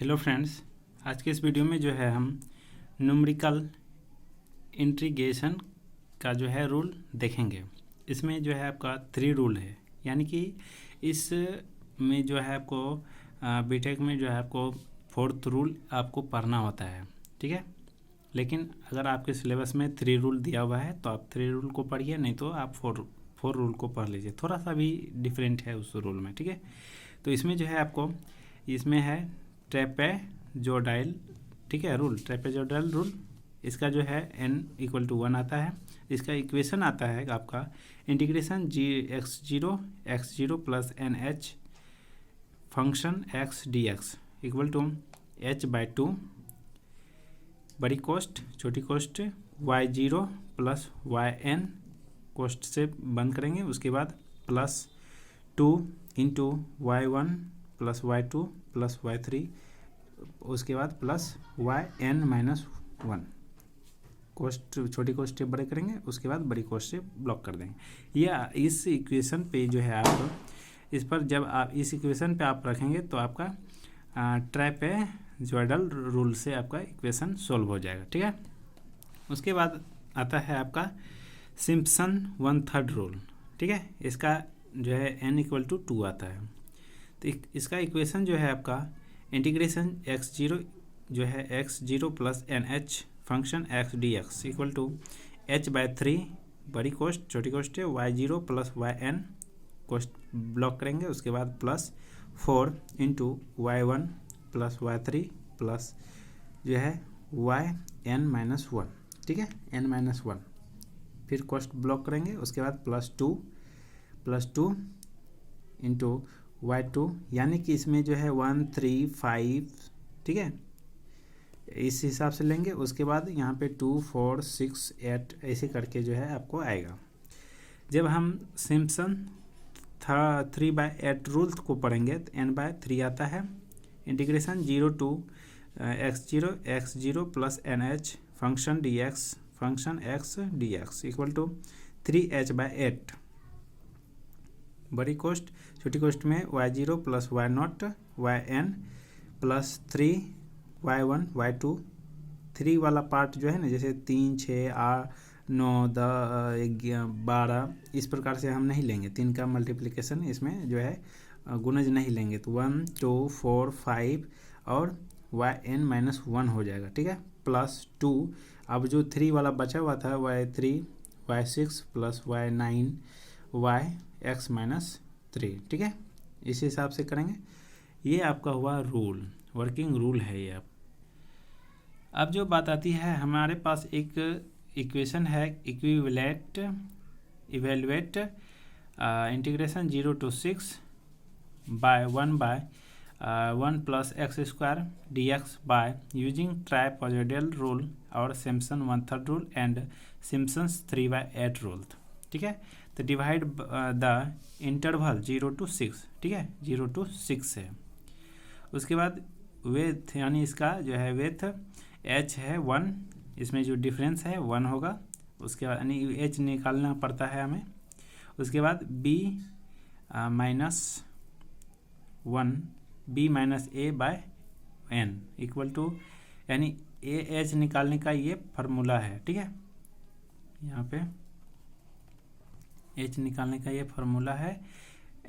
Hello friends, आज के इस वीडियो में जो है हम न्यूमेरिकल इंटीग्रेशन का जो है रूल देखेंगे। इसमें जो है आपका 3 रूल है, यानी कि इस में जो है आपको बीटेक में जो है आपको 4th रूल आपको पढ़ना होता है, ठीक है। लेकिन अगर आपके सिलेबस में 3 रूल दिया हुआ है तो आप 3 रूल को पढ़िए, नहीं तो आप 4 रूल को पढ़ लीजिए। थोड़ा सा भी डिफरेंट है उस रूल में, ठीक है। तो इसमें जो है आपको इसमें है ट्रेपेजोइडल, ठीक है, रूल, ट्रेपेजोइडल रूल। इसका जो है n=1 आता है। इसका इक्वेशन आता है आपका integration x0 plus NH function x dx h/2 बड़ी कोस्ट छोटी coast y0 plus yn coast से बंद करेंगे, उसके बाद plus 2 into y1 plus y2 plus y3, उसके बाद प्लस yn-1 कोस्ट छोटी कोस्ट से बड़े करेंगे, उसके बाद बड़ी कोस्ट से ब्लॉक कर देंगे। या इस इक्वेशन पे जो है आप इस पर जब आप इस इक्वेशन पे आप रखेंगे तो आपका ट्रेपेजोइडल रूल से आपका इक्वेशन सोल्व हो जाएगा, ठीक है। उसके बाद आता है आपका सिम्पसन 1/3 रूल, ठीक है। इसका जो है n=2 आता है। तो इसका इक्वेशन जो है आपका इंटीग्रेशन x0 जो है x0 plus NH function x dx h/3 बड़ी कोस्ट छोटी कोस्ट है y0 plus yn coast block करेंगे, उसके बाद plus 4 into y1 plus y3 plus जो है yn-1, ठीक है, n-1, फिर कोस्ट ब्लॉक करेंगे, उसके बाद प्लस 2 इंटू y2, यानी कि इसमें जो है 1 3 5, ठीक है, इस हिसाब से लेंगे। उसके बाद यहाँ पे 2 4 6 8 ऐसे करके जो है आपको आएगा। जब हम सिम्पसन 3/8 रूल्स को पढ़ेंगे तो n/3 आता है। Integration 0 to x0 plus NH function x dx 3h/8 बड़ी कोस्ट छोटी कोस्ट में y0 plus y0 yn plus 3 y1 y2, 3 वाला पार्ट जो है ना, जैसे 3 6 8 9 10 12 इस प्रकार से हम नहीं लेंगे। 3 का मल्टीप्लिकेशन इसमें जो है गुणज नहीं लेंगे, तो 1 2 4 5 और yn-1 हो जाएगा, ठीक है, प्लस 2। अब जो 3 वाला बचा हुआ था y3 y6 plus y9 yx-3, ठीक है, इस हिसाब से करेंगे। ये आपका हुआ रूल, वर्किंग रूल है ये। अब जो बात आती है, हमारे पास एक इक्वेशन है evaluate integration 0 to 6 by 1 plus x² dx by using trapezoidal rule और Simpson 1/3 rule and Simpson's 3/8 rule, ठीक है। तो डिवाइड द इंटरवल 0 to 6, ठीक है, 0 to 6 है। उसके बाद वेथ, यानी इसका जो है वेथ h है 1, इसमें जो डिफरेंस है 1 होगा। उसके बाद यानी h निकालना पड़ता है हमें। उसके बाद b minus a/n equal to, यानी h निकालने का ये फार्मूला है, ठीक है। यहाँ पे h निकालने का ये फार्मूला है,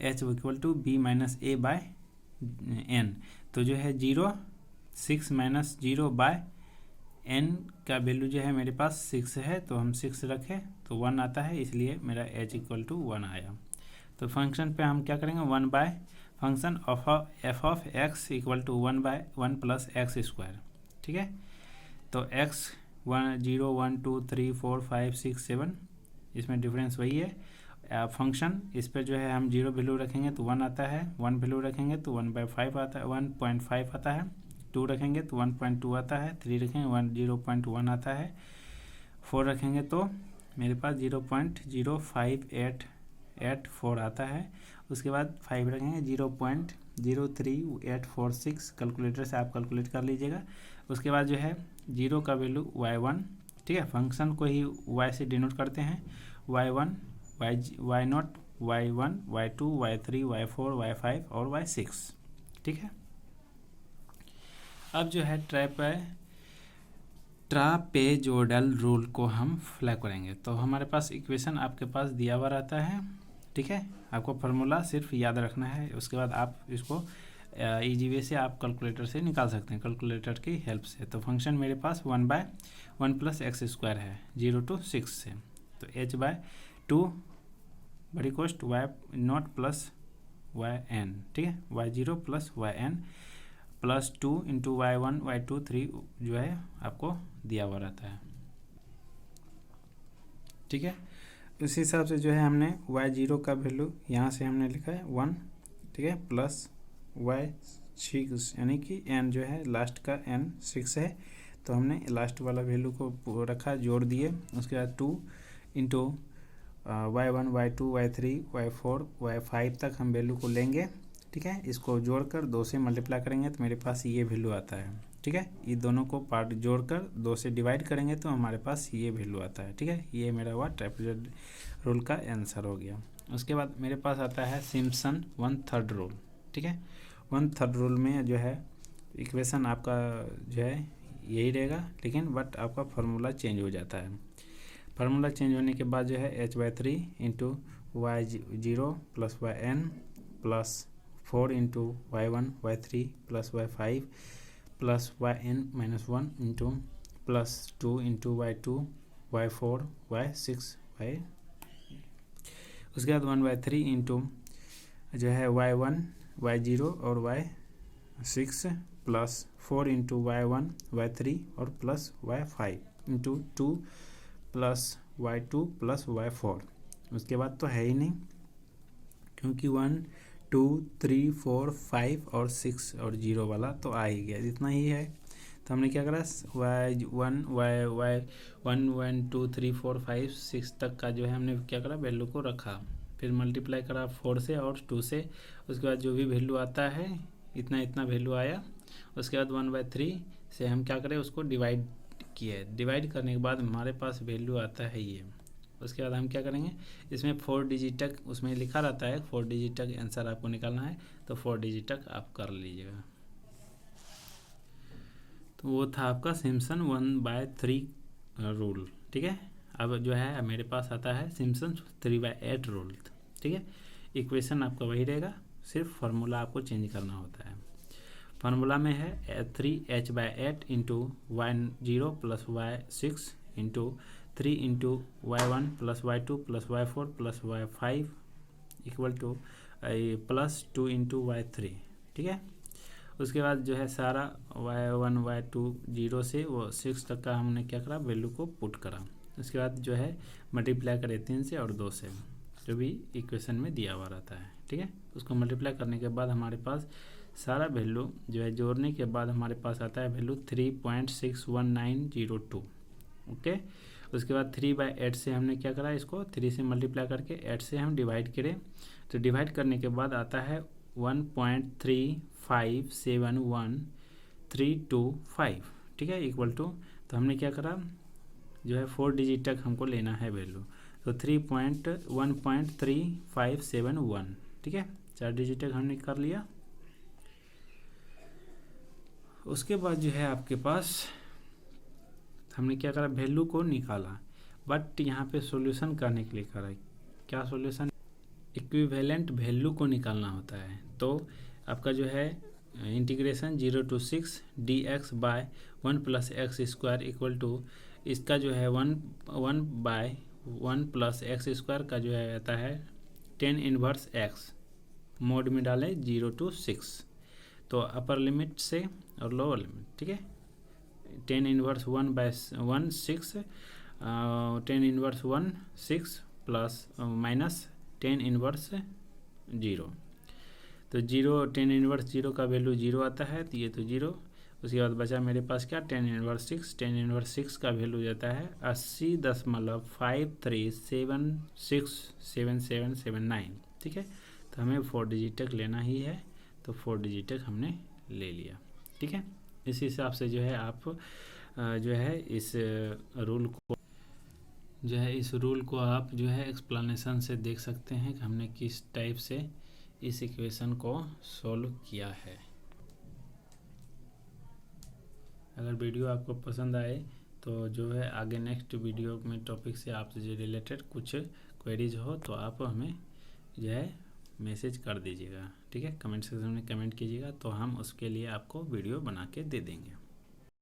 h equal to b minus a/n। तो जो है 6 माइनस 0/n का वैल्यू जो है मेरे पास 6 है, तो हम 6 रखें तो 1 आता है, इसलिए मेरा h इक्वल टू 1 आया। तो फंक्शन पे हम क्या करेंगे, 1 by function of f of x equal to 1/1 plus x², ठीक है। तो x 0 1 2 3 4 5 6 7, इसमें डिफरेंस वही है। फंक्शन इस पर जो है हम 0 वैल्यू रखेंगे तो 1 आता है, 1 वैल्यू रखेंगे तो 1/5 आता है, 1.5 आता है, 2 रखेंगे तो 1.2 आता है, 3 रखेंगे 0.1 आता है, 4 रखेंगे तो मेरे पास 0.05884 आता है। उसके बाद 5 रखेंगे 0.03846, कैलकुलेटर से आप कैलकुलेट कर लीजिएगा। उसके बाद जो है 0 का वैल्यू y1, ठीक है, फंक्शन को ही y से डिनोट करते हैं, y1 y0 y1 y2 y3 y4 y5 और y6, ठीक है। अब जो है ट्रापेजोइडल रूल को हम फ्लैग करेंगे। तो हमारे पास इक्वेशन आपके पास दिया हुआ रहता है, ठीक है। आपको फार्मूला सिर्फ याद रखना है, उसके बाद आप इसको इजी वे से आप कैलकुलेटर से निकाल सकते हैं, कैलकुलेटर की हेल्प से। तो फंक्शन मेरे पास 1/1 + x² है 0 to 6 से। तो h/2 बड़ी कोस्ट y0 + yn, ठीक है, y0 + yn + 2 × y1 y2 3 जो है आपको दिया हुआ रहता है, ठीक है। उस हिसाब से जो है हमने y0 का वैल्यू यहाँ से हमने लिखा है 1, ठीक है, प्लस y6 यानी कि n जो है लास्ट का n 6 है, तो हमने लास्ट वाला वैल्यू को रखा, जोड़ दिए। उसके बाद 2 × y1 y2 y3 y4 y5 तक हम वैल्यू को लेंगे, ठीक है। इसको जोड़कर 2 से मल्टीप्लाई करेंगे तो मेरे पास ये वैल्यू आता है, ठीक है। ये दोनों को पार्ट जोड़कर 2 से डिवाइड करेंगे तो हमारे पास ये वैल्यू आता है, ठीक है। ये मेरा हुआ ट्रापेजोइडल रूल का आंसर हो गया। उसके बाद मेरे पास आता है सिम्पसन 1/3 रूल, ठीक है। 1/3 रूल में जो है इक्वेशन आपका जो है यही रहेगा, लेकिन बट आपका फार्मूला चेंज हो जाता है। फार्मूला चेंज होने के बाद जो है h/3 × y0 + yn + 4 × y1 y3 + y5 + yn-1 + 2 × y2 y4 y6 y। उसके बाद 1/3 जो है y1 y0 और y6 + 4 × y1 y3 और + y5 × 2 + y2 + y4। उसके बाद तो है ही नहीं, क्योंकि 1 2 3 4 5 और 6 और 0 वाला तो आ ही गया, इतना ही है। तो हमने क्या करा, y1 1 2 3 4 5 6 तक का जो है हमने क्या करा, वैल्यू को रखा, फिर मल्टीप्लाई करा 4 से और 2 से। उसके बाद जो भी वैल्यू आता है इतना इतना वैल्यू आया। उसके बाद 1/3 से हम क्या करें, उसको डिवाइड किए। डिवाइड करने के बाद हमारे पास वैल्यू आता है ये। उसके बाद हम क्या करेंगे, इसमें 4 डिजिट तक उसमें लिखा रहता है, 4 डिजिट तक आंसर आपको निकालना है, तो 4 डिजिट तक आप कर लीजिएगा। तो वो था आपका सिम्पसन 1/3 रूल, ठीक है। अब जो है मेरे पास आता है सिम्पसन 3/8 रूल, ठीक है। इक्वेशन आपका वही रहेगा, सिर्फ फार्मूला आपको चेंज करना होता है। फार्मूला में है 3h/8 × y0 + y6 × 3 × y1 + y2 + y4 + y5 = +2 × y3, ठीक है। उसके बाद जो है सारा y1 y2 0 से वो 6 तक का हमने क्या करा, वैल्यू को पुट करा। उसके बाद जो है मल्टीप्लाई करे 3 से और 2 से, जो भी इक्वेशन में दिया हुआ रहता है, ठीक है। उसको मल्टीप्लाई करने के बाद हमारे पास सारा वैल्यू जो है जोड़ने के बाद हमारे पास आता है वैल्यू 3.61902, ओके। उसके बाद 3/8 से हमने क्या करा, इसको 3 से मल्टीप्लाई करके 8 से हम डिवाइड करें। तो डिवाइड करने के बाद आता है 1.3571325, ठीक है, इक्वल टू। तो हमने क्या करा, जो है 4 डिजिट तक हमको लेना है वैल्यू, तो 1.3571, ठीक है, 4 डिजिट तक हमने कर लिया। उसके बाद जो है आपके पास हमने क्या करा, वैल्यू को निकाला, बट यहाँ पे सॉल्यूशन करने के लिए करा, क्या सॉल्यूशन, इक्विवेलेंट वैल्यू को निकालना होता है। तो आपका जो है integration 0 to 6 dx/1 + x² equal to इसका जो है 1/1 + x² का जो है आता है 10⁻x, मोड में डालें 0 to 6, तो अपर लिमिट से और लोअर लिमिट, ठीक है। 10⁻1/1 6 10⁻1 6 प्लस माइनस 10⁻0, तो 10⁻0 का वैल्यू 0 आता है, तो ये तो 0। उसके बाद बचा मेरे पास क्या, 10⁻6 का वैल्यू जाता है 80.53767779, ठीक है। तो हमें 4 डिजिट तक लेना ही है, तो 4 डिजिट तक हमने ले लिया, ठीक है। इस हिसाब से जो है आप जो है इस रूल को आप जो है एक्सप्लेनेशन से देख सकते हैं कि हमने किस टाइप से इस इक्वेशन को सॉल्व किया है। अगर वीडियो आपको पसंद आए तो जो है आगे नेक्स्ट वीडियो में टॉपिक से आपसे रिलेटेड कुछ क्वेरीज हो तो आप हमें जो है मैसेज कर दीजिएगा, ठीक है। कमेंट सेक्शन में कमेंट कीजिएगा तो हम उसके लिए आपको वीडियो बना के दे देंगे।